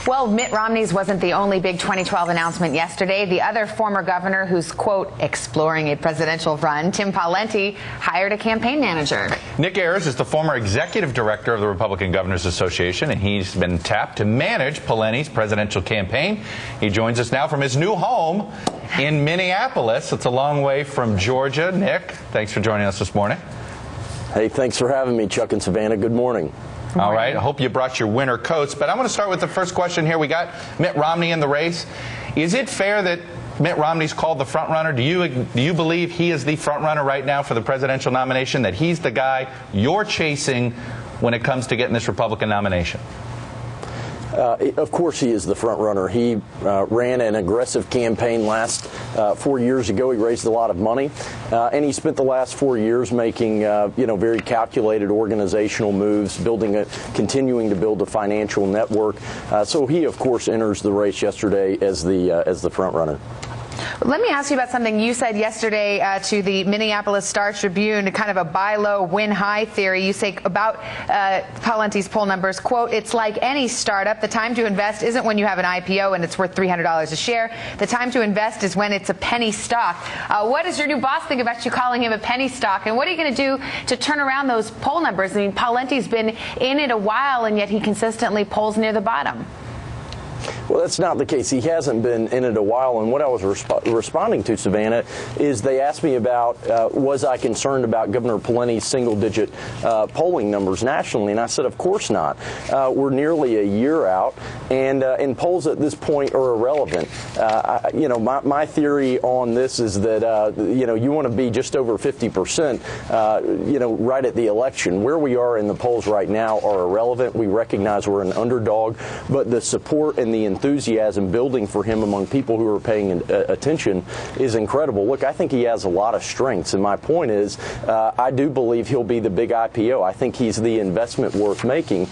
Well, Mitt Romney's wasn't the only big 2012 announcement yesterday. The other former governor who's, quote, exploring a presidential run, Tim Pawlenty, hired a campaign manager. Nick Ayers is the former executive director of the Republican Governors Association, and he's been tapped to manage Pawlenty's presidential campaign. He joins us now from his new home in Minneapolis. It's a long way from Georgia. Nick, thanks for joining us this morning. Hey, thanks for having me, Chuck and Savannah. Good morning. All right. I hope you brought your winter coats. But I want to start with the first question here. We got Mitt Romney in the race. Is it fair that Mitt Romney's called the front runner? Do you believe he is the front runner right now for the presidential nomination, that he's the guy you're chasing when it comes to getting this Republican nomination? Of course he is the front runner. He ran an aggressive campaign last 4 years ago. He raised a lot of money, and he spent the last 4 years making very calculated organizational moves, continuing to build a financial network. So he, of course, enters the race yesterday as the front runner. Let me ask you about something you said yesterday to the Minneapolis Star-Tribune, kind of a buy low, win high theory. You say about Pawlenty's poll numbers, quote, it's like any startup. The time to invest isn't when you have an IPO and it's worth $300 a share. The time to invest is when it's a penny stock. What does your new boss think about you calling him a penny stock? And what are you going to do to turn around those poll numbers? I mean, Pawlenty's been in it a while, and yet he consistently polls near the bottom. Well, that's not the case. He hasn't been in it a while, and what I was responding to, Savannah, is they asked me about was I concerned about Governor Pawlenty's single-digit polling numbers nationally, and I said, of course not. We're nearly a year out, and polls at this point are irrelevant. My theory on this is that you want to be just over 50%, right at the election. Where we are in the polls right now are irrelevant. We recognize we're an underdog, but the support and the enthusiasm building for him among people who are paying attention is incredible. Look, I think he has a lot of strengths, and my point is I do believe he'll be the big IPO. I think he's the investment worth making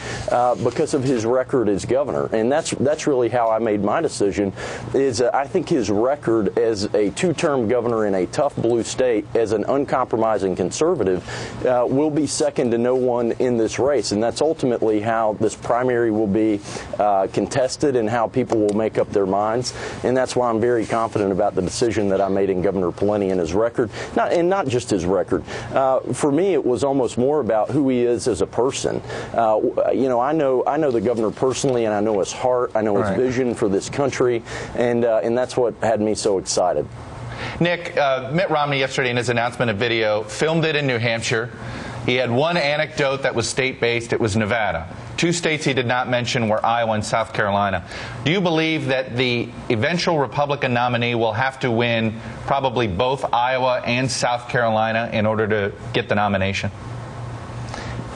because of his record as governor, and that's really how I made my decision. Is I think his record as a two-term governor in a tough blue state, as an uncompromising conservative, will be second to no one in this race, and that's ultimately how this primary will be contested and how people will make up their minds. And that's why I'm very confident about the decision that I made in Governor Pawlenty and his record, not just his record. For me, it was almost more about who he is as a person. I know the governor personally, and I know his heart, I know his vision for this country, and that's what had me so excited. Nick, Mitt Romney yesterday in his announcement video filmed it in New Hampshire. He had one anecdote that was state-based. It was Nevada. Two states he did not mention were Iowa and South Carolina. Do you believe that the eventual Republican nominee will have to win probably both Iowa and South Carolina in order to get the nomination?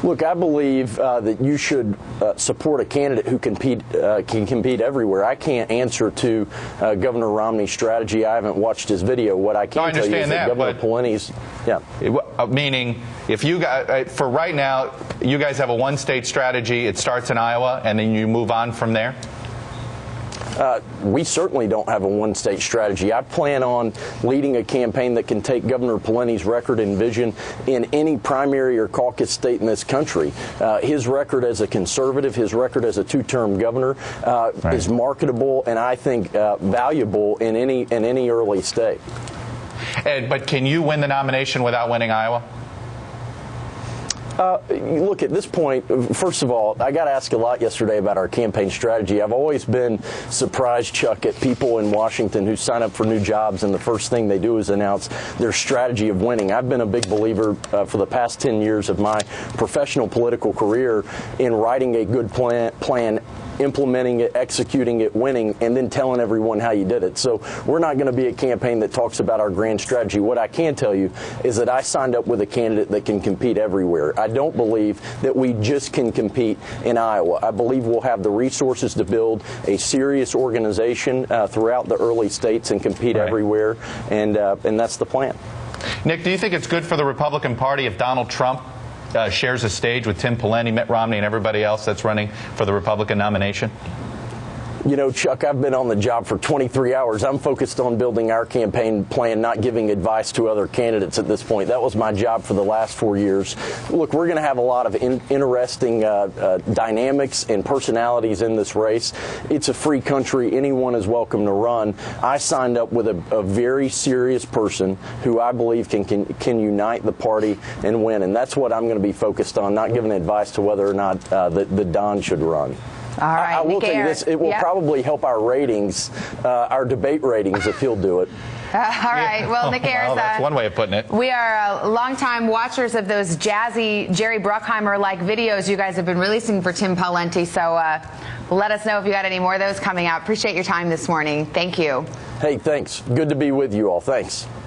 Look, I believe that you should support a candidate who can compete everywhere. I can't answer to Governor Romney's strategy. I haven't watched his video. What I can tell you is that Governor Pawlenty's, meaning, if you guys, for right now, you guys have a one-state strategy. It starts in Iowa, and then you move on from there? We certainly don't have a one-state strategy. I plan on leading a campaign that can take Governor Pawlenty's record and vision in any primary or caucus state in this country. His record as a conservative, his record as a two-term governor is marketable and I think valuable in any early state. But can you win the nomination without winning Iowa? Look, at this point, first of all, I got asked a lot yesterday about our campaign strategy. I've always been surprised, Chuck, at people in Washington who sign up for new jobs and the first thing they do is announce their strategy of winning. I've been a big believer for the past 10 years of my professional political career in writing a good plan, implementing it, executing it, winning, and then telling everyone how you did it. So we're not going to be a campaign that talks about our grand strategy. What I can tell you is that I signed up with a candidate that can compete everywhere. I don't believe that we just can compete in Iowa. I believe we'll have the resources to build a serious organization throughout the early states and compete everywhere, and that's the plan. Nick, do you think it's good for the Republican Party if Donald Trump shares a stage with Tim Pawlenty, Mitt Romney, and everybody else that's running for the Republican nomination? You know, Chuck, I've been on the job for 23 hours. I'm focused on building our campaign plan, not giving advice to other candidates at this point. That was my job for the last 4 years. Look, we're going to have a lot of interesting dynamics and personalities in this race. It's a free country. Anyone is welcome to run. I signed up with a very serious person who I believe can unite the party and win. And that's what I'm going to be focused on, not giving advice to whether or not the Don should run. All right, I will tell you this, it will probably help our ratings, our debate ratings, if he'll do it. All right. Well, Nick Ayers, well, that's one way of putting it. We are longtime watchers of those jazzy Jerry Bruckheimer-like videos you guys have been releasing for Tim Pawlenty. So let us know if you got any more of those coming out. Appreciate your time this morning. Thank you. Hey, thanks. Good to be with you all. Thanks.